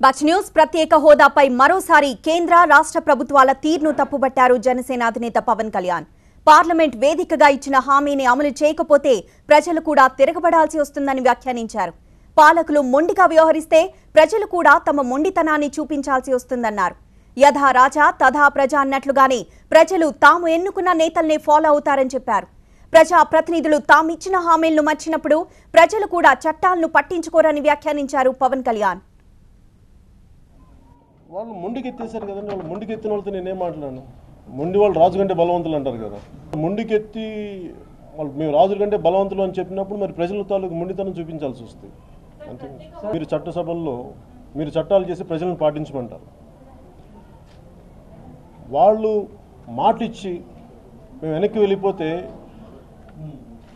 Box news ప్రత్యేక హోదాపై మరోసారి కేంద్ర రాష్ట్ర ప్రభుత్వాల తీర్ను తప్పుబట్టారు జనసేన అధినేత పవన్ కళ్యాణ్. పార్లమెంట్ వేదికగా ఇచ్చిన హామీని అమలు చేయకపోతే ప్రజలు కూడా తిరగబడాల్సి వస్తుందని వ్యాఖ్యానించారు. పాలకులు మొండిగా వ్యవహరిస్తే ప్రజలు కూడా తమ మొండితనాన్ని చూపించాల్సి వస్తుందన్నారు. యథా రాజా తథా ప్రజ అన్నట్లుగానే ప్రజలు తాము ఎన్నుకున్న నేతల్నే ఫాలో అవుతారని చెప్పారు. ప్రజా ప్రతినిధులు తామిచ్చిన హామీలను మర్చినప్పుడు ప్రజలు కూడా చట్టాలను పట్టించుకోరని వ్యాఖ్యానించారు పవన్ కళ్యాణ్. వాళ్ళు మొండికెత్తేసారు కదండి. వాళ్ళు మొండికెత్తిన వాళ్ళతో నేనేం మాట్లాడాను. మొండి వాళ్ళు రాజు కంటే బలవంతులు అంటారు కదా. మొండికెత్తి వాళ్ళు మేము రాజుల కంటే బలవంతులు అని చెప్పినప్పుడు మరి ప్రజల తాలూకు మొండితనం చూపించాల్సి వస్తుంది. అంతే. మీరు చట్టసభల్లో మీరు చట్టాలు చేసి ప్రజలను పాటించమంటారు. వాళ్ళు మాటిచ్చి మేము వెనక్కి వెళ్ళిపోతే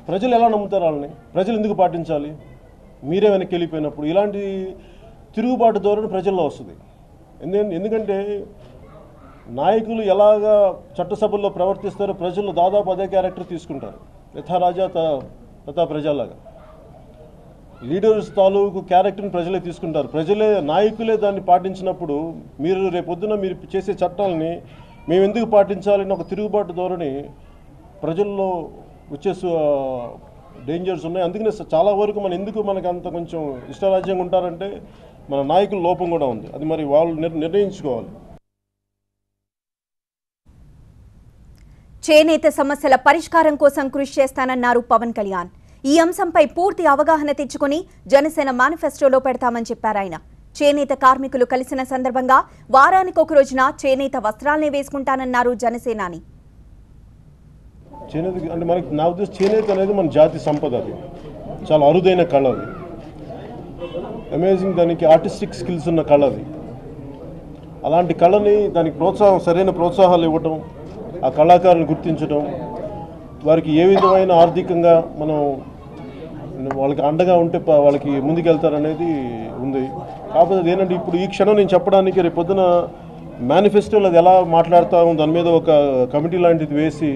ప్రజలు ఎలా నమ్ముతారు వాళ్ళని? ప్రజలు ఎందుకు పాటించాలి? మీరే వెనక్కి వెళ్ళిపోయినప్పుడు ఇలాంటి తిరుగుబాటు ధోరణి ప్రజల్లో వస్తుంది. ఎందుకంటే నాయకులు ఎలాగా చట్టసభల్లో ప్రవర్తిస్తారో ప్రజలు దాదాపు అదే క్యారెక్టర్ తీసుకుంటారు. యథా రాజా తథా ప్రజలాగా లీడర్స్ తాలూకు క్యారెక్టర్ని ప్రజలే తీసుకుంటారు. ప్రజలే నాయకులే దాన్ని పాటించినప్పుడు మీరు రేపొద్దున మీరు చేసే చట్టాలని మేము ఎందుకు పాటించాలని ఒక తిరుగుబాటు ధోరణి ప్రజల్లో వచ్చే డేంజర్స్ ఉన్నాయి. అందుకనే చాలా వరకు మనకు అంత కొంచెం ఇష్టరాజ్యంగా ఉంటారంటే మన నాయకుల లోపం కూడా ఉంది. అది మరి వాళ్ళు నిర్ణయించుకోవాలి. చేనేత సమస్యల పరిష్కారం కోసం కృషి చేస్తానన్నారు పవన్ కళ్యాణ్. ఈ అంశంపై పూర్తి అవగాహన తెచ్చుకుని జనసేన మేనిఫెస్టోలో పెడతామని చెప్పారు ఆయన. చేనేత కార్మికులు కలిసిన సందర్భంగా వారానికి ఒక రోజున చేనేత వస్త్రాలనే వేసుకుంటానన్నారు జనసేనాని. చేనేత అంటే మనకి నా ఉద్దేశం చేనేత అనేది మన జాతి సంపద. అది చాలా అరుదైన కళ. అది అమేజింగ్. దానికి ఆర్టిస్టిక్ స్కిల్స్ ఉన్న కళ. అది అలాంటి కళని దానికి సరైన ప్రోత్సాహాలు ఇవ్వటం, ఆ కళాకారుని గుర్తించడం, వారికి ఏ విధమైన ఆర్థికంగా మనం వాళ్ళకి అండగా ఉంటే వాళ్ళకి ముందుకెళ్తారనేది ఉంది. కాకపోతే అదేంటంటే ఇప్పుడు ఈ క్షణం నేను చెప్పడానికి రేపు పొద్దున మేనిఫెస్టోలో అది ఎలా మాట్లాడతాము దాని మీద ఒక కమిటీ లాంటిది వేసి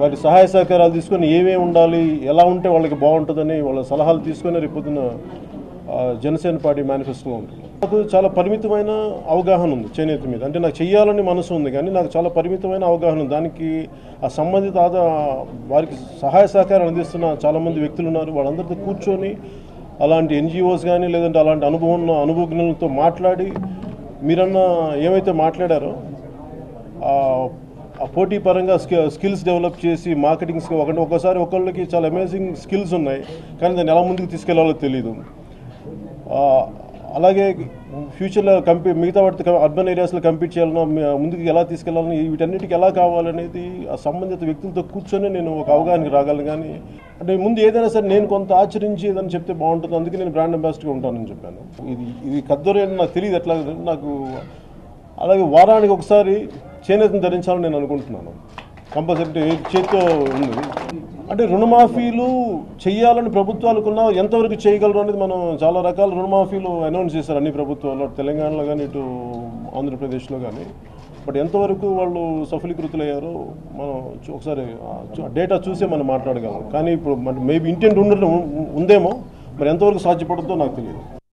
వారి సహాయ సహకారాలు తీసుకొని ఏమేమి ఉండాలి, ఎలా ఉంటే వాళ్ళకి బాగుంటుందని వాళ్ళ సలహాలు తీసుకొని రేపు పొద్దున జనసేన పార్టీ మేనిఫెస్టో ఉంటుంది. నాకు చాలా పరిమితమైన అవగాహన ఉంది చేనేత మీద. అంటే నాకు చెయ్యాలని మనసు ఉంది కానీ నాకు చాలా పరిమితమైన అవగాహన ఉంది. దానికి ఆ సంబంధిత వారికి సహాయ సహకారం అందిస్తున్న చాలామంది వ్యక్తులు ఉన్నారు. వాళ్ళందరితో కూర్చొని అలాంటి ఎన్జిఓస్ కానీ లేదంటే అలాంటి అనుభవజ్ఞులతో మాట్లాడి మీరన్నా ఏమైతే మాట్లాడారో ఆ పోటీ పరంగా స్కిల్స్ డెవలప్ చేసి మార్కెటింగ్ ఒకసారి ఒకళ్ళకి చాలా అమేజింగ్ స్కిల్స్ ఉన్నాయి కానీ దాన్ని ఎలా ముందుకు తీసుకెళ్లాలో తెలియదు. అలాగే ఫ్యూచర్లో మిగతా వాటితో అర్బన్ ఏరియాస్లో కంపీట్ చేయాలన్నా ముందుకు ఎలా తీసుకెళ్లాలని వీటన్నిటికీ ఎలా కావాలనేది ఆ సంబంధిత వ్యక్తులతో కూర్చొని నేను ఒక అవగాహనకి రాగలను. కానీ అంటే ముందు ఏదైనా సరే నేను కొంత ఆచరించి ఏదైనా చెప్తే బాగుంటుంది. అందుకే నేను బ్రాండ్ అంబాసిడర్గా ఉంటానని చెప్పాను. ఇది కద్దరు అని నాకు తెలియదు ఎట్లా. నాకు అలాగే వారానికి ఒకసారి చేనేతను ధరించాలని నేను అనుకుంటున్నాను. కంపల్సరీ చేతితో ఉంది. అంటే రుణమాఫీలు చేయాలని ప్రభుత్వాలకున్నా ఎంతవరకు చేయగలరు అనేది మనం చాలా రకాల రుణమాఫీలు అనౌన్స్ చేశారు అన్ని ప్రభుత్వాలు, తెలంగాణలో కానీ ఇటు ఆంధ్రప్రదేశ్లో కానీ. బట్ ఎంతవరకు వాళ్ళు సఫలీకృతులయ్యారో మనం ఒకసారి డేటా చూసే మనం మాట్లాడగలం. కానీ ఇప్పుడు మేబీ ఇంటెంట్ ఉందేమో, మరి ఎంతవరకు సాధ్యపడుతుందో నాకు తెలియదు.